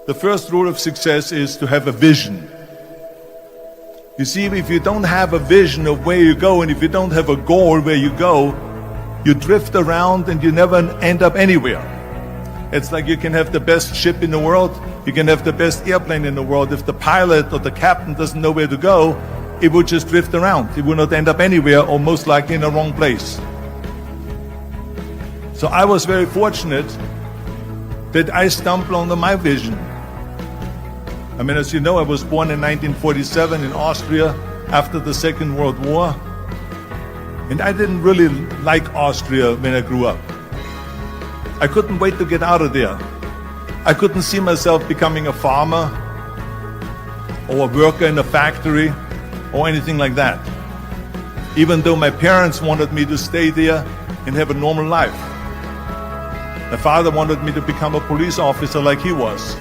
The first rule of success is to have a vision. You see, if you don't have a vision of where you go, and if you don't have a goal where you go, you drift around and you never end up anywhere. It's like you can have the best ship in the world, you can have the best airplane in the world. If the pilot or the captain doesn't know where to go, it will just drift around. It will not end up anywhere, or most likely in the wrong place. So I was very fortunate that I stumbled onto my vision. I mean, as you know, I was born in 1947 in Austria after the Second World War. And I didn't really like Austria when I grew up. I couldn't wait to get out of there. I couldn't see myself becoming a farmer or a worker in a factory or anything like that. Even though my parents wanted me to stay there and have a normal life. My father wanted me to become a police officer like he was.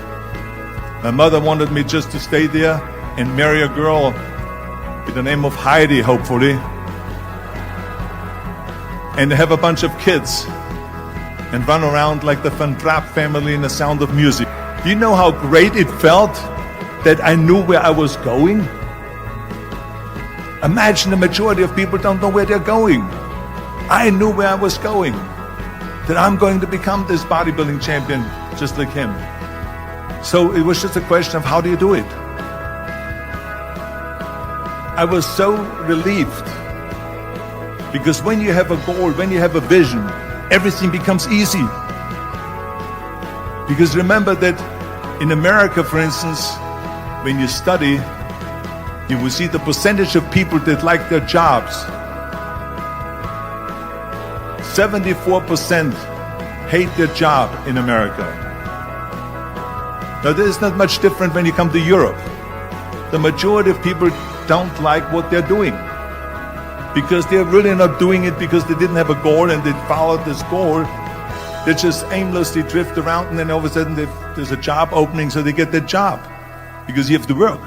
My mother wanted me just to stay there and marry a girl with the name of Heidi, hopefully, and have a bunch of kids and run around like the Van Trapp family in The Sound of Music. Do you know how great it felt that I knew where I was going? Imagine the majority of people don't know where they're going. I knew where I was going, that I'm going to become this bodybuilding champion just like him. So it was just a question of how do you do it? I was so relieved, because when you have a goal, when you have a vision, everything becomes easy. Because remember that in America, for instance, when you study, you will see the percentage of people that like their jobs. 74% hate their job in America. Now, this is not much different when you come to Europe. The majority of people don't like what they're doing, because they're really not doing it because they didn't have a goal and they followed this goal. They just aimlessly drift around, and then all of a sudden there's a job opening, so they get that job because you have to work.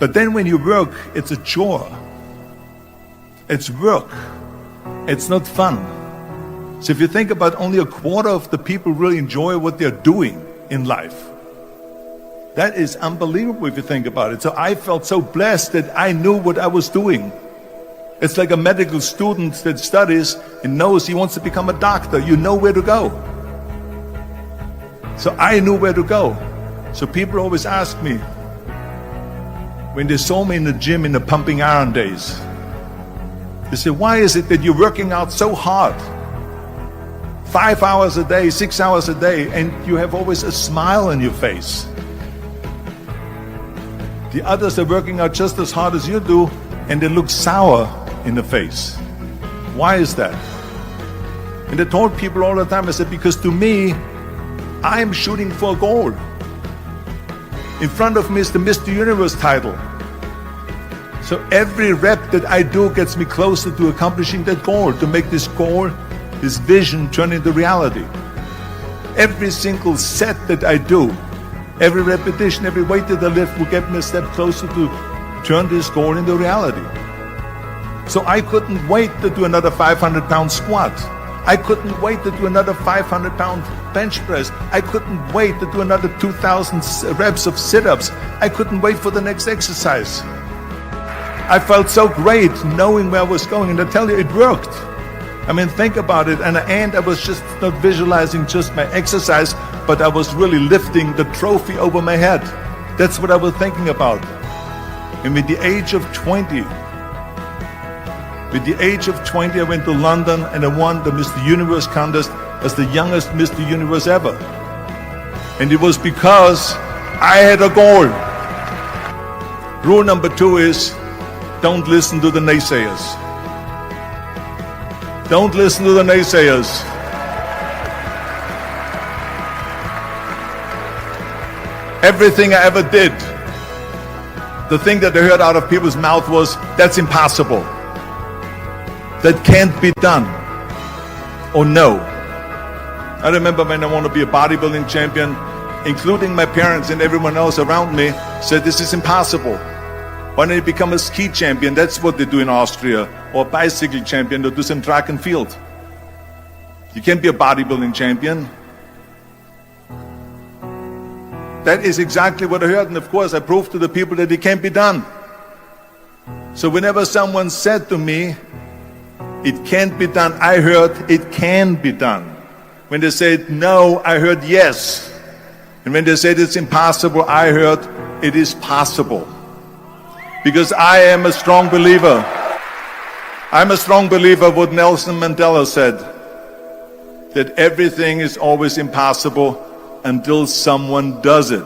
But then when you work, it's a chore. It's work. It's not fun. So if you think about, only a quarter of the people really enjoy what they're doing in life. That is unbelievable if you think about it. So I felt so blessed that I knew what I was doing. It's like a medical student that studies and knows he wants to become a doctor. You know where to go. So I knew where to go. So people always ask me, when they saw me in the gym in the pumping iron days, they say, why is it that you're working out so hard? 5 hours a day, 6 hours a day, and you have always a smile on your face. The others are working out just as hard as you do, and they look sour in the face. Why is that? And I told people all the time, I said, because to me, I'm shooting for a goal. In front of me is the Mr. Universe title. So every rep that I do gets me closer to accomplishing that goal, to make this goal, this vision, turn into reality. Every single set that I do, every repetition, every weight that I lift will get me a step closer to turn this goal into reality. So I couldn't wait to do another 500-pound squat. I couldn't wait to do another 500-pound bench press. I couldn't wait to do another 2,000 reps of sit-ups. I couldn't wait for the next exercise. I felt so great knowing where I was going, and I tell you, it worked. I mean, think about it. And at the end, I was just not visualizing just my exercise, but I was really lifting the trophy over my head. That's what I was thinking about. And with the age of 20, I went to London and I won the Mr. Universe contest as the youngest Mr. Universe ever. And it was because I had a goal. Rule number 2 is, don't listen to the naysayers. Don't listen to the naysayers. Everything I ever did, the thing that I heard out of people's mouth was, that's impossible. That can't be done. Or no. I remember when I wanted to be a bodybuilding champion, including my parents and everyone else around me, said this is impossible. Why don't you become a ski champion? That's what they do in Austria. Or a bicycle champion, or do some track and field. You can't be a bodybuilding champion. That is exactly what I heard, and of course I proved to the people that it can't be done. So whenever someone said to me, it can't be done, I heard, it can be done. When they said no, I heard yes. And when they said it's impossible, I heard it is possible. Because I am a strong believer. I'm a strong believer of what Nelson Mandela said, that everything is always impossible until someone does it.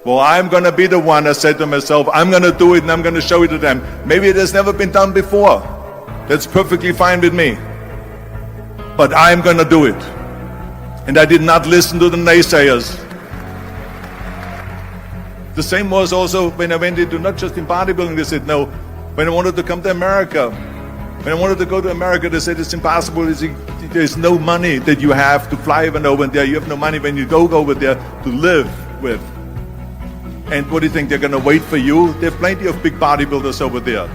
Well, I'm going to be the one, I said to myself, I'm going to do it and I'm going to show it to them. Maybe it has never been done before. That's perfectly fine with me. But I'm going to do it. And I did not listen to the naysayers. The same was also when I went into, not just in bodybuilding, they said no. When I wanted to come to America, when I wanted to go to America, they said it's impossible. There's no money that you have to fly even over there. You have no money when you go over there to live with. And what do you think, they're going to wait for you? There are plenty of big bodybuilders over there.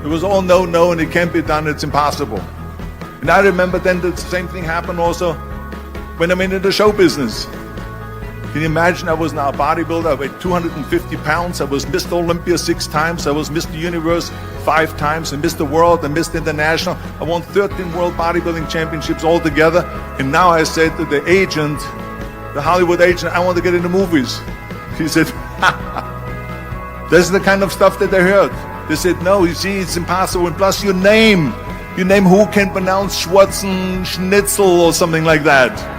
It was all no, no, and it can't be done, it's impossible. And I remember then the same thing happened also when I went into the show business. Can you imagine, I was now a bodybuilder, I weighed 250 pounds, I was Mr. Olympia 6 times, I was Mr. Universe 5 times, and Mr. World and Mr. International. I won 13 World Bodybuilding Championships altogether, and now I said to the agent, the Hollywood agent, I want to get into movies. He said, this is the kind of stuff that I heard. They said, no, you see, it's impossible, and plus your name who can pronounce Schwarzen Schnitzel or something like that.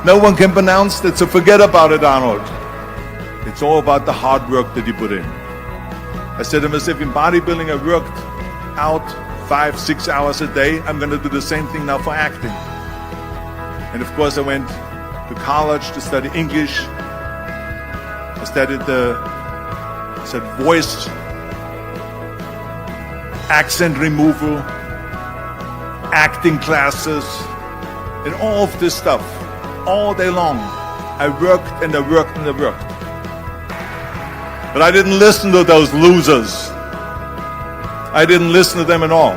No one can pronounce that, so forget about it, Arnold. It's all about the hard work that you put in. I said to myself, in bodybuilding, I worked out 5-6 hours a day. I'm going to do the same thing now for acting. And of course, I went to college to study English. I studied voice, accent removal, acting classes, and all of this stuff. All day long, I worked and I worked and I worked. But I didn't listen to those losers. I didn't listen to them at all.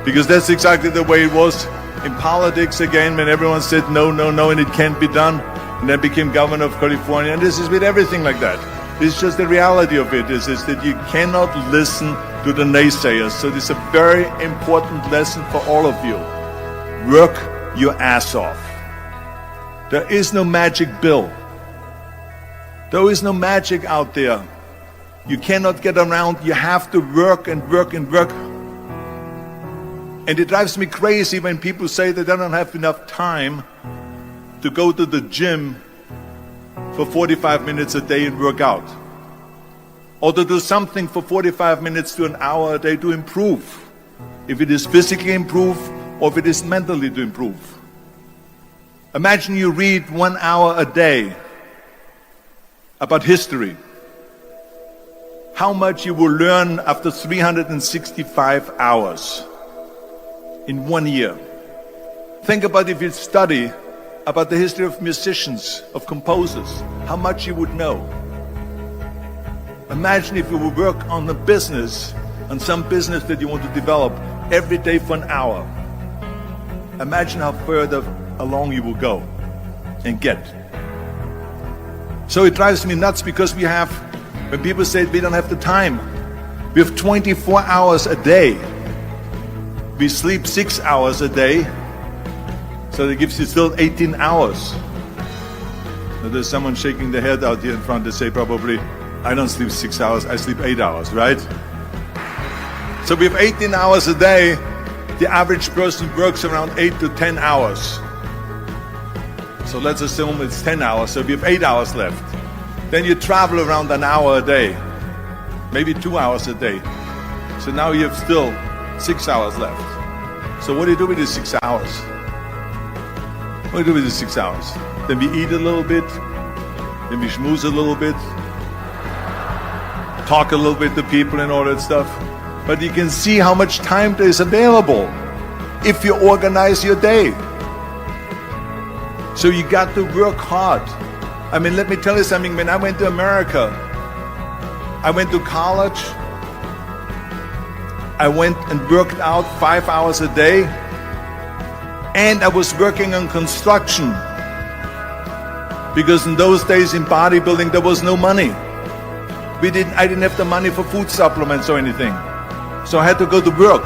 Because that's exactly the way it was in politics again, when everyone said no, no, no, and it can't be done. And then became governor of California. And this is with everything like that. It's just the reality of it is that you cannot listen to the naysayers. So this is a very important lesson for all of you. Work your ass off. There is no magic bill. There is no magic out there. You cannot get around. You have to work and work and work. And it drives me crazy when people say that they don't have enough time to go to the gym for 45 minutes a day and work out. Or to do something for 45 minutes to an hour a day to improve. If it is physically improve or if it is mentally to improve. Imagine you read 1 hour a day about history. How much you will learn after 365 hours in 1 year. Think about if you study about the history of musicians, of composers, how much you would know. Imagine if you would work on a business, on some business that you want to develop every day for an hour. Imagine how further along you will go and get. So it drives me nuts because when people say we don't have the time, we have 24 hours a day. We sleep 6 hours a day, so that gives you still 18 hours. Now there's someone shaking their head out here in front. They say probably, I don't sleep 6 hours, I sleep 8 hours, right? So we have 18 hours a day. The average person works around 8 to 10 hours. So let's assume it's 10 hours, so we have 8 hours left. Then you travel around an hour a day, maybe 2 hours a day. So now you have still 6 hours left. So what do you do with these 6 hours? What do you do with these 6 hours? Then we eat a little bit, then we schmooze a little bit, talk a little bit to people and all that stuff. But you can see how much time there is available if you organize your day. So you got to work hard. I mean, let me tell you something. When I went to America, I went to college. I went and worked out 5 hours a day. And I was working on construction. Because in those days in bodybuilding, there was no money. I didn't have the money for food supplements or anything. So I had to go to work.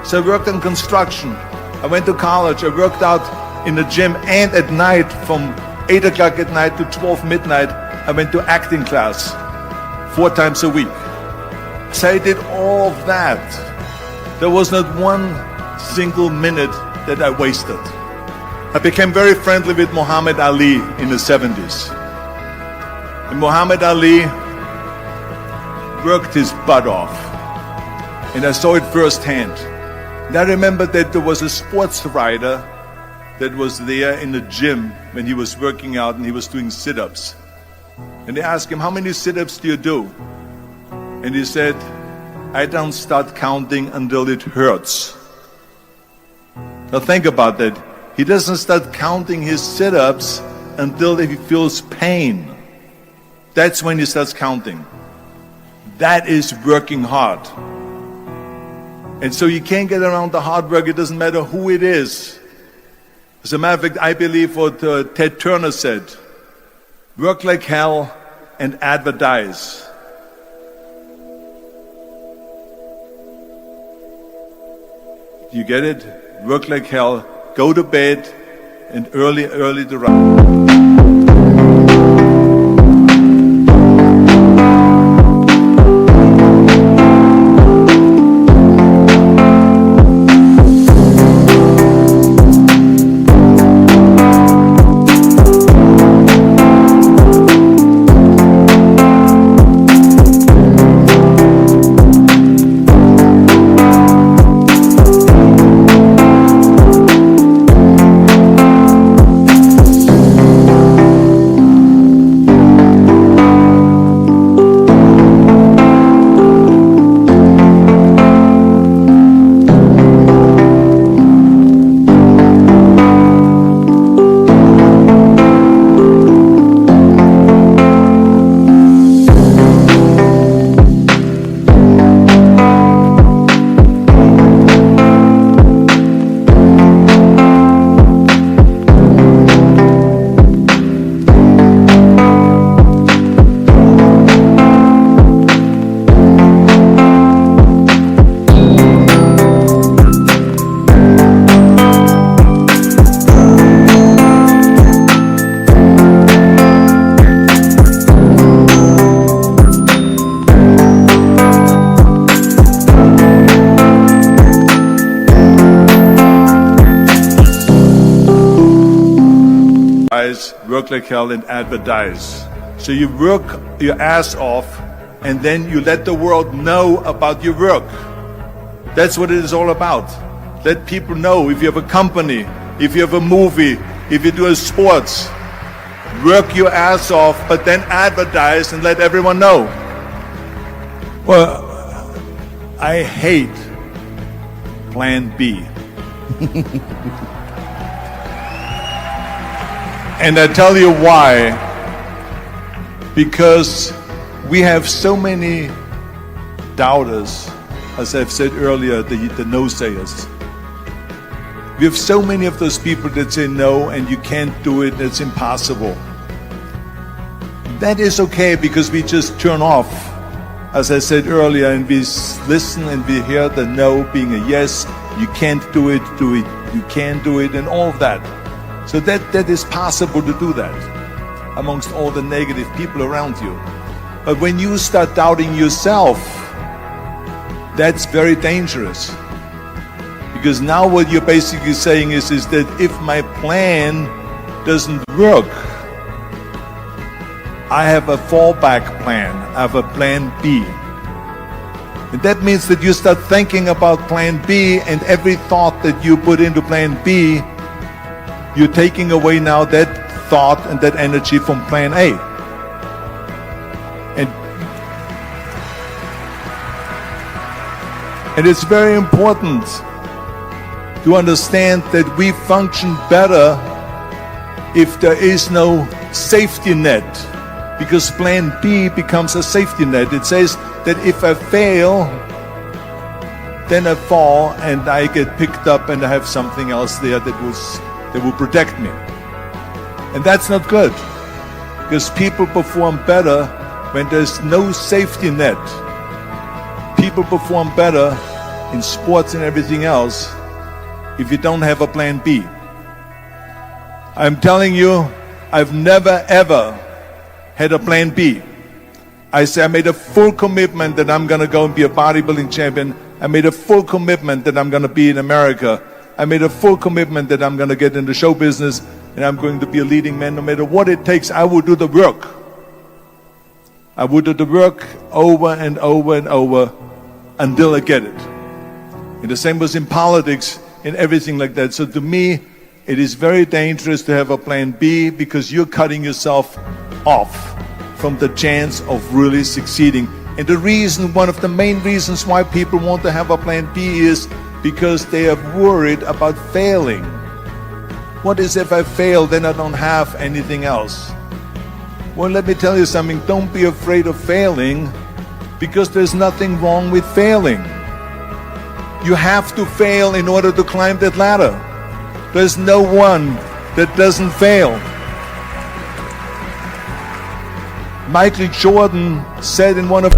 So I worked in construction. I went to college. I worked out in the gym, and at night from 8 o'clock at night to 12 midnight, I went to acting class 4 times a week. So I did all of that. There was not one single minute that I wasted. I became very friendly with Muhammad Ali in the 70s. And Muhammad Ali worked his butt off. And I saw it firsthand. And I remember that there was a sports writer that was there in the gym when he was working out and he was doing sit-ups. And they asked him, how many sit-ups do you do? And he said, I don't start counting until it hurts. Now think about that. He doesn't start counting his sit-ups until he feels pain. That's when he starts counting. That is working hard. And so you can't get around the hard work. It doesn't matter who it is. As a matter of fact, I believe what Ted Turner said, work like hell and advertise. You get it? Work like hell, go to bed, and early to rise. Work like hell and advertise. So you work your ass off and then you let the world know about your work. That's what it is all about. Let people know. If you have a company, if you have a movie, if you do a sports, work your ass off, but then advertise and let everyone know. Well, I hate Plan B. And I tell you why. Because we have so many doubters, as I've said earlier, the no-sayers. We have so many of those people that say no and you can't do it, it's impossible. That is okay because we just turn off, as I said earlier, and we listen and we hear the no being a yes. You can't do it, you can do it, and all of that. So that is possible to do that amongst all the negative people around you. But when you start doubting yourself, that's very dangerous. Because now what you're basically saying is that if my plan doesn't work, I have a fallback plan, I have a plan B. And that means that you start thinking about plan B, and every thought that you put into plan B, you're taking away now that thought and that energy from plan A. And it's very important to understand that we function better if there is no safety net, because plan B becomes a safety net. It says that if I fail, then I fall and I get picked up and I have something else there that will protect me. And that's not good. Because people perform better when there's no safety net. People perform better in sports and everything else if you don't have a plan B. I'm telling you, I've never ever had a plan B. I made a full commitment that I'm going to go and be a bodybuilding champion. I made a full commitment that I'm going to be in America. I made a full commitment that I'm going to get into show business and I'm going to be a leading man. No matter what it takes, I will do the work. I will do the work over and over and over until I get it. And the same was in politics and everything like that. So to me, it is very dangerous to have a plan B because you're cutting yourself off from the chance of really succeeding. And the reason, one of the main reasons why people want to have a plan B is because they are worried about failing. What is if I fail, then I don't have anything else? Well, let me tell you something, don't be afraid of failing because there's nothing wrong with failing. You have to fail in order to climb that ladder. There's no one that doesn't fail. Michael Jordan said in one of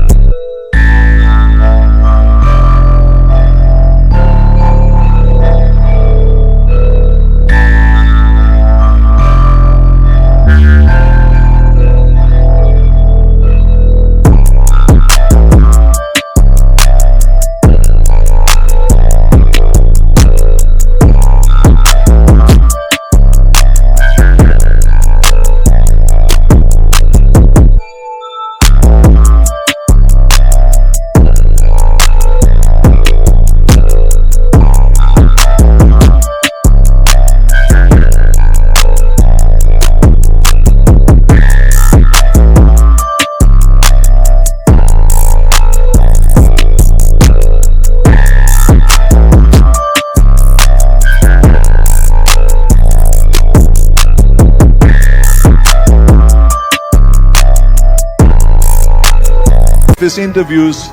his interviews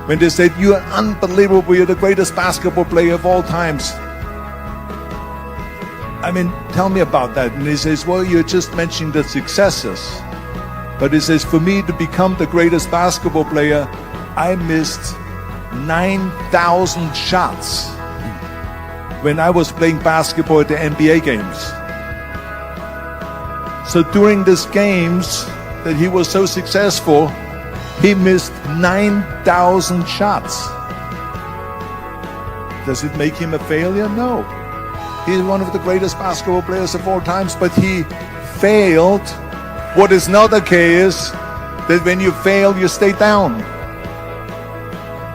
when they said, "You are unbelievable, you're the greatest basketball player of all times." I mean, tell me about that. And he says, "Well, you're just mentioning the successes." But he says, "For me to become the greatest basketball player, I missed 9,000 shots when I was playing basketball at the NBA games." So during these games that he was so successful, he missed 9,000 shots. Does it make him a failure? No. He's one of the greatest basketball players of all times, but he failed. What is not okay is that when you fail, you stay down.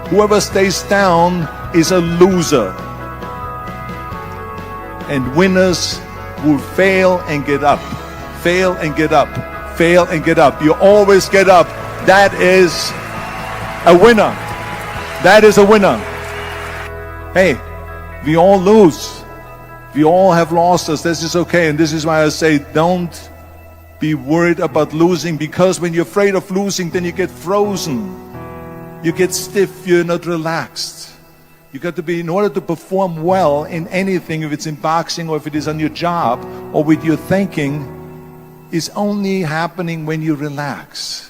Whoever stays down is a loser. And winners will fail and get up. Fail and get up. Fail and get up. You always get up. That is a winner. That is a winner. Hey, we all lose. We all have losses. This is okay. And this is why I say don't be worried about losing, because when you're afraid of losing, then you get frozen. You get stiff. You're not relaxed. You got to be, in order to perform well in anything, if it's in boxing or if it is on your job or with your thinking, is only happening when you relax.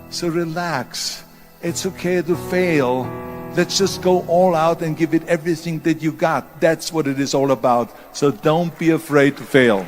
So relax. It's okay to fail. Let's just go all out and give it everything that you got. That's what it is all about. So don't be afraid to fail.